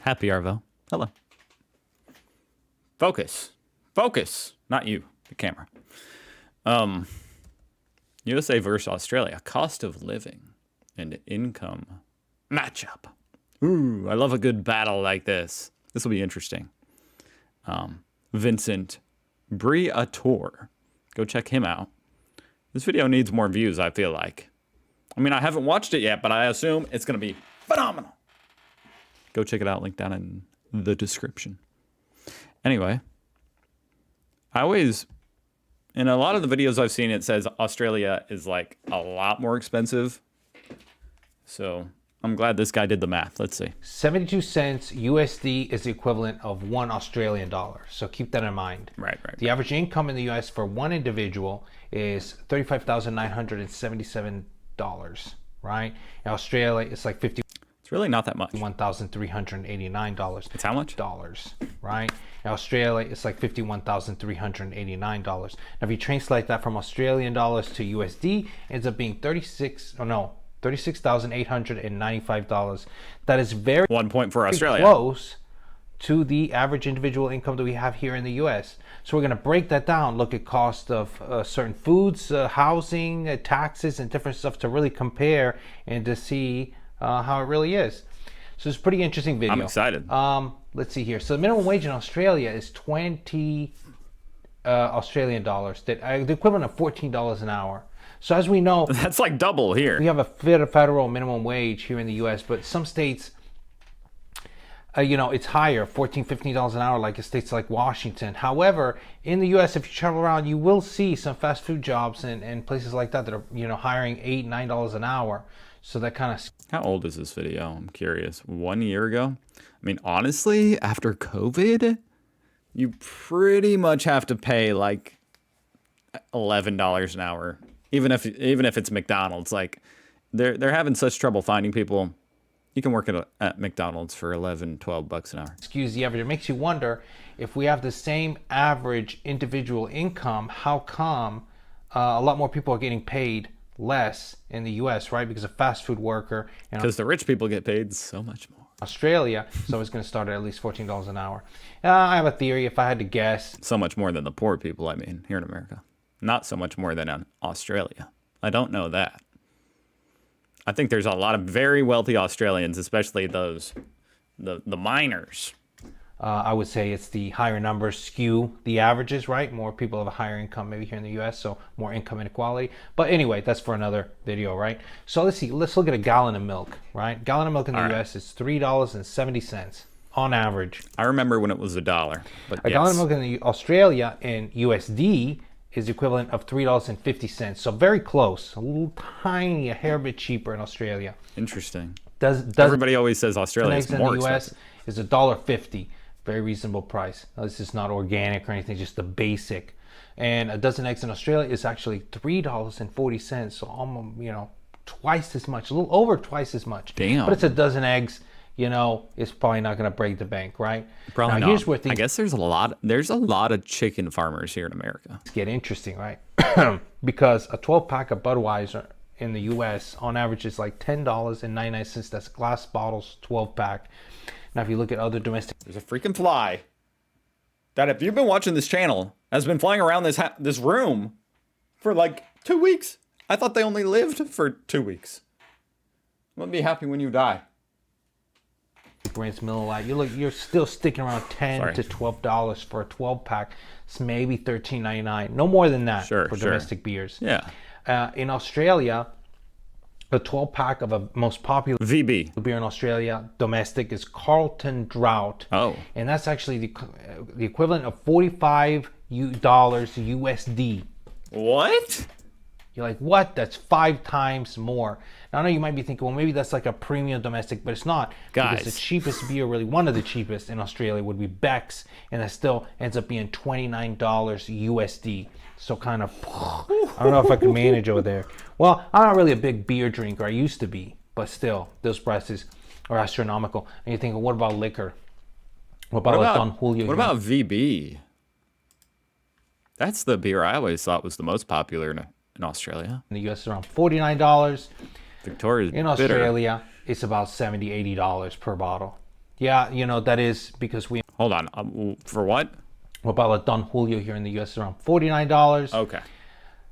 Happy Arvo. Hello. Focus. Focus. Not you, the camera. USA versus Australia. Cost of living and income matchup. Ooh, I love a good battle like this. This will be interesting. Vincent Briatore. Go check him out. This video needs more views, I feel like. I mean, I haven't watched it yet, but I assume it's going to be phenomenal. Go check it out. Link down in the description. Anyway, in a lot of the videos I've seen, it says Australia is like a lot more expensive. So I'm glad this guy did the math. Let's see. 72 cents USD is the equivalent of $1 Australian. So keep that in mind. Right. The average income in the US for one individual is $35,977, right? In Australia, it's like It's really not that much. $51,389. It's how much? Dollars, right? In Australia, it's like $51,389. Now, if you translate that from Australian dollars to USD, it ends up being $36,895. That is very 1 point for Australia. close to the average individual income that we have here in the US. So we're going to break that down, look at cost of certain foods, housing, taxes, and different stuff to really compare and to see how it really is. So it's a pretty interesting video. I'm excited. Let's see here. So the minimum wage in Australia is 20 Australian dollars, the equivalent of $14 an hour. So as we know, That's like double here. we have a federal minimum wage here in the U.S., but some states, it's higher, $14, $15 an hour, like in states like Washington. However, in the U.S., if you travel around, you will see some fast food jobs and places like that are, hiring $8, $9 an hour. So that kind of... How old is this video? I'm curious. 1 year ago? I mean, honestly, after COVID, you pretty much have to pay like $11 an hour. Even if it's McDonald's, like they're having such trouble finding people. You can work at McDonald's for 11, 12 bucks an hour. Excuse the average. It makes you wonder, if we have the same average individual income, how come a lot more people are getting paid less in the US, right? Because a fast food worker in Because the rich people get paid so much more. Australia is always going to start at least $14 an hour. I have a theory, if I had to guess. So much more than the poor people, I mean, here in America. Not so much more than in Australia. I don't know that. I think there's a lot of very wealthy Australians, especially those, the miners. I would say it's the higher numbers skew the averages, right? More people have a higher income maybe here in the US, so more income inequality. But anyway, that's for another video, right? So let's see, let's look at a gallon of milk, right? Gallon of milk in the US is $3.70 on average. I remember when it was $1. But a gallon of milk in Australia in USD is equivalent of $3.50. So very close, a little tiny, a hair bit cheaper in Australia. Interesting. Everybody always says Australia is more expensive. Is $1.50. Very reasonable price. Now, this is not organic or anything, just the basic. And a dozen eggs in Australia is actually $3.40. So almost, twice as much, a little over twice as much. Damn. But it's a dozen eggs, it's probably not going to break the bank, right? Probably now, not. Here's where things I guess there's a lot of chicken farmers here in America. get interesting, right? Because a 12-pack of Budweiser in the U.S. on average is like $10.99. That's glass bottles, 12-pack. Now, if you look at other domestic... There's a freaking fly that, if you've been watching this channel, has been flying around this room for like 2 weeks. I thought they only lived for 2 weeks. I'm gonna be happy when you die. brands, Miller Lite, you're still sticking around $10 to $12 for a 12-pack. It's maybe $13.99. No more than that for domestic beers. Yeah. In Australia, the 12-pack of a most popular VB beer in Australia, domestic, is Carlton Drought. Oh. And that's actually the equivalent of $45 USD. What? You're like, what? That's 5 times more. Now, I know you might be thinking, well, maybe that's like a premium domestic, but it's not. Guys. Because the cheapest beer, really one of the cheapest in Australia, would be Beck's, and that still ends up being $29 USD. So kind of, I don't know if I can manage over there. Well, I'm not really a big beer drinker. I used to be, but still, those prices are astronomical. And you're thinking, what about liquor? What about Don Julio? What about VB? That's the beer I always thought was the most popular in Australia. In the US, it's around $49. Victoria's In Australia, it's about $70, $80 per bottle. Yeah, that is because we Hold on. For what? a bottle of Don Julio here in the US is around $49. Okay.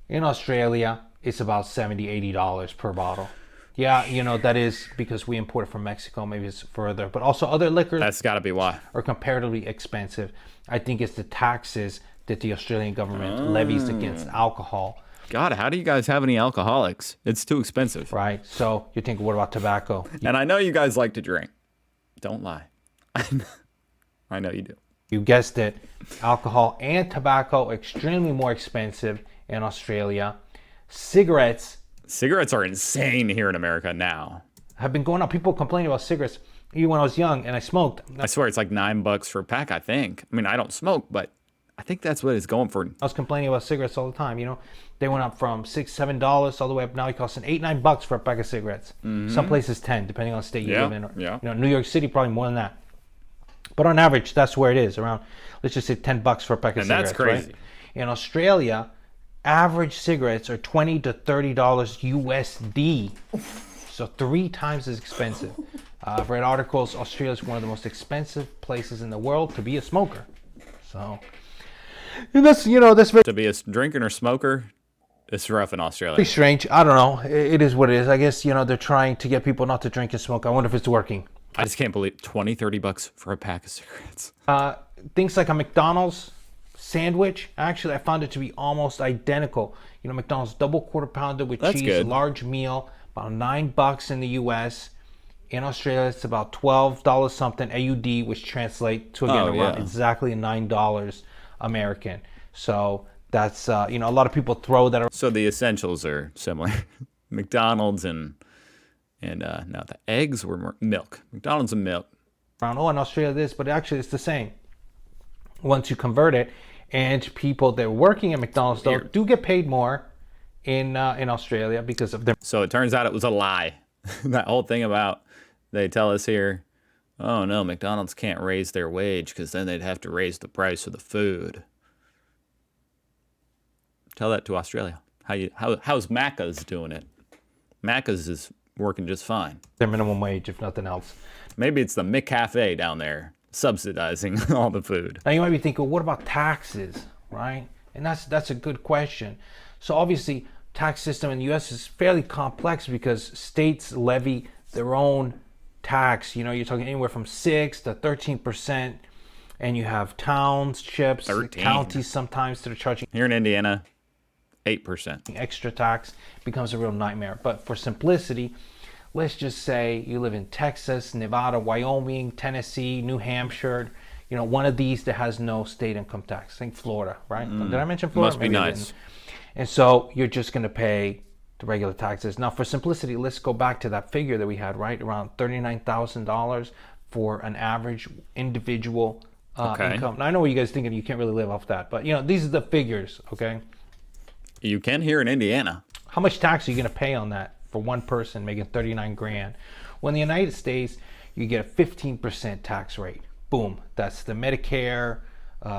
In Australia, it's about $70, $80 per bottle. Yeah, that is because we import it from Mexico. Maybe it's further, but also other liquors That's got to be why. are comparatively expensive. I think it's the taxes that the Australian government levies against alcohol, God, how do you guys have any alcoholics? It's too expensive. right? So you think, what about tobacco? And I know you guys like to drink. Don't lie. I know you do. You guessed it, alcohol and tobacco extremely more expensive in Australia. Cigarettes Cigarettes are insane here in America now. have been going up. People complain about cigarettes. Even when I was young and I smoked, I swear it's like $9 for a pack, I think. I mean, I don't smoke, but I think that's what it's going for. I was complaining about cigarettes all the time. They went up from $6, $7 all the way up. Now it costs $8, $9 for a pack of cigarettes. Some places 10, depending on the state you Yeah, live in. Or, yeah. New York City probably more than that. But on average, that's where it is. Around, let's just say $10 for a pack of And cigarettes. that's crazy. Right? In Australia, average cigarettes are $20 to $30 USD. So 3 times as expensive. I've read articles. Australia is one of the most expensive places in the world to be a smoker. So, and that's very To be a drinker or smoker, it's rough in Australia. pretty strange. I don't know. It is what it is. I guess they're trying to get people not to drink and smoke. I wonder if it's working. I just can't believe $20, $30 for a pack of cigarettes. Things like a McDonald's sandwich. Actually, I found it to be almost identical. McDonald's double quarter pounder with That's cheese, good. large meal, about $9 in the U.S. In Australia, it's about $12 something AUD, which translate to again Oh, around yeah. exactly $9 American. So that's a lot of people throw that So the essentials are similar. McDonald's and no, the eggs were more milk. McDonald's and milk. around. Oh, in Australia this, but actually it's the same. Once you convert it, and people that are working at McDonald's though Weird. do get paid more in Australia because of their So it turns out it was a lie. That whole thing about they tell us here, oh no, McDonald's can't raise their wage because then they'd have to raise the price of the food. Tell that to Australia. How's Macca's doing it? Macca's is working just fine. minimum wage, if nothing else. Maybe it's the McCafe down there subsidizing all the food. Now you might be thinking, well, what about taxes, right? And that's a good question. So obviously, tax system in the U.S. is fairly complex because states levy their own tax. You're talking anywhere from 6 to 13%, and you have townships, 13. counties sometimes that are charging Here in Indiana, 8%. extra tax. Becomes a real nightmare. But for simplicity, let's just say you live in Texas, Nevada, Wyoming, Tennessee, New Hampshire. One of these that has no state income tax. Think Florida, right? Did I mention Florida? Must be Maybe I nice. didn't. And so you're just going to pay the regular taxes. Now, for simplicity, let's go back to that figure that we had, right? Around $39,000 for an average individual Okay. income. Now, I know what you guys thinking. You can't really live off that. But, these are the figures, okay? You can here in Indiana. How much tax are you going to pay on that for one person making 39 grand? Well, in the United States, you get a 15% tax rate. Boom. That's the Medicare,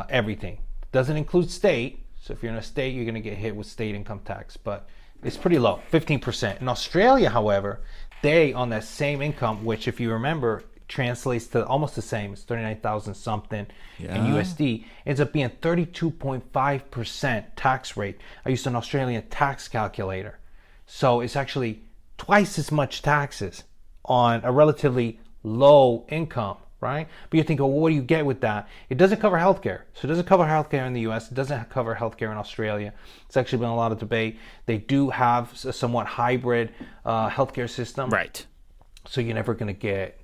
everything. Doesn't include state. So if you're in a state, you're going to get hit with state income tax. But it's pretty low, 15%. In Australia, however, they, on that same income, which if you remember, translates to almost the same, it's 39,000 something in Yeah. USD, ends up being 32.5% tax rate. I used an Australian tax calculator. So it's actually twice as much taxes on a relatively low income, right? But you're thinking, well, what do you get with that? It doesn't cover healthcare. So it doesn't cover healthcare in the US. It doesn't cover healthcare in Australia. It's actually been a lot of debate. They do have a somewhat hybrid healthcare system. Right. So you're never going to get,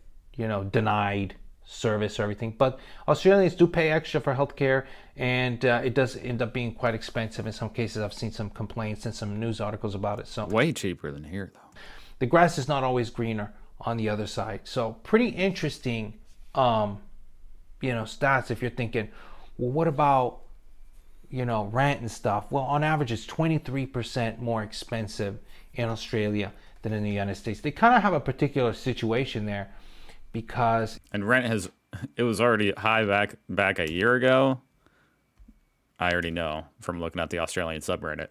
denied service or everything. But Australians do pay extra for healthcare, and it does end up being quite expensive in some cases. I've seen some complaints and some news articles about it. So Way cheaper than here, though. the grass is not always greener on the other side. So pretty interesting, stats if you're thinking, well, what about, rent and stuff? Well, on average, it's 23% more expensive in Australia than in the United States. They kind of have a particular situation there because And rent it was already high back a year ago. I already know from looking at the Australian subreddit.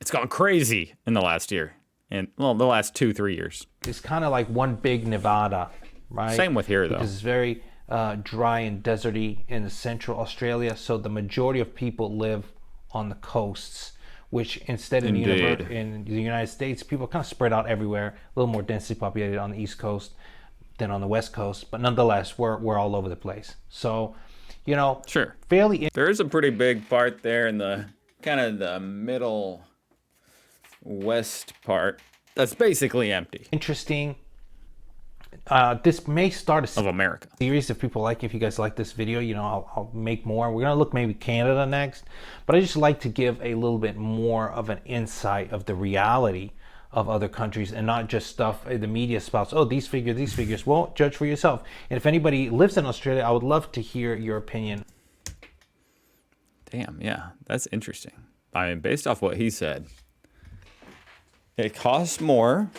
It's gone crazy in the last year. And, well, the last 2-3 years. it's kind of like one big Nevada right? Same with here, though. Because it's very dry and deserty in central Australia. So the majority of people live on the coasts, which instead in the United States, people are kind of spread out everywhere, a little more densely populated on the East Coast than on the West Coast. But nonetheless, we're all over the place. So, you know, Sure. fairly There is a pretty big part there in the kind of the middle west part that's basically empty interesting. This may start a of America. series if people like. If you guys like this video, you know, I'll make more. We're gonna look maybe Canada next, but I just like to give a little bit more of an insight of the reality of other countries and not just stuff the media spouts. Oh, these figures. Well, judge for yourself. And if anybody lives in Australia, I would love to hear your opinion. Damn, yeah, that's interesting. I mean, based off what he said, it costs more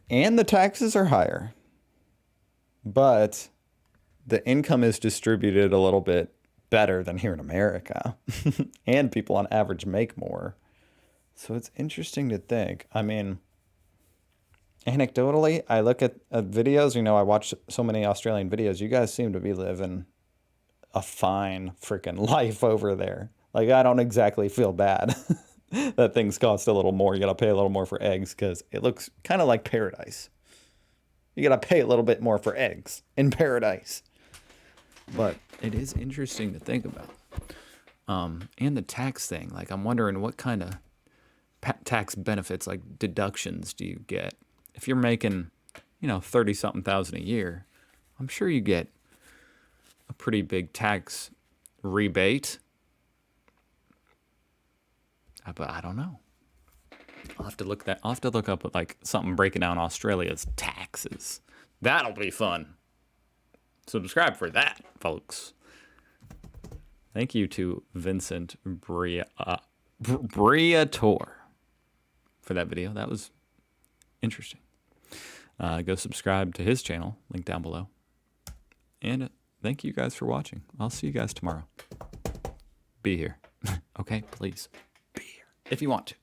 and the taxes are higher, but the income is distributed a little bit better than here in America, and people on average make more. So it's interesting to think. I mean, anecdotally, I look at videos, you know, I watch so many Australian videos. You guys seem to be living a fine freaking life over there. Like, I don't exactly feel bad that things cost a little more. You got to pay a little more for eggs because it looks kind of like paradise. You got to pay a little bit more for eggs in paradise. But it is interesting to think about. And the tax thing. Like, I'm wondering what kind of tax benefits, like deductions, do you get? If you're making, you know, 30-something thousand a year, I'm sure you get a pretty big tax rebate. But I don't know. I'll have to look up like something breaking down Australia's taxes. That'll be fun. Subscribe for that, folks. Thank you to Vincent Briatore for that video. That was interesting. Go subscribe to his channel, link down below. And thank you guys for watching. I'll see you guys tomorrow. Be here. Okay, please. Be here if you want to.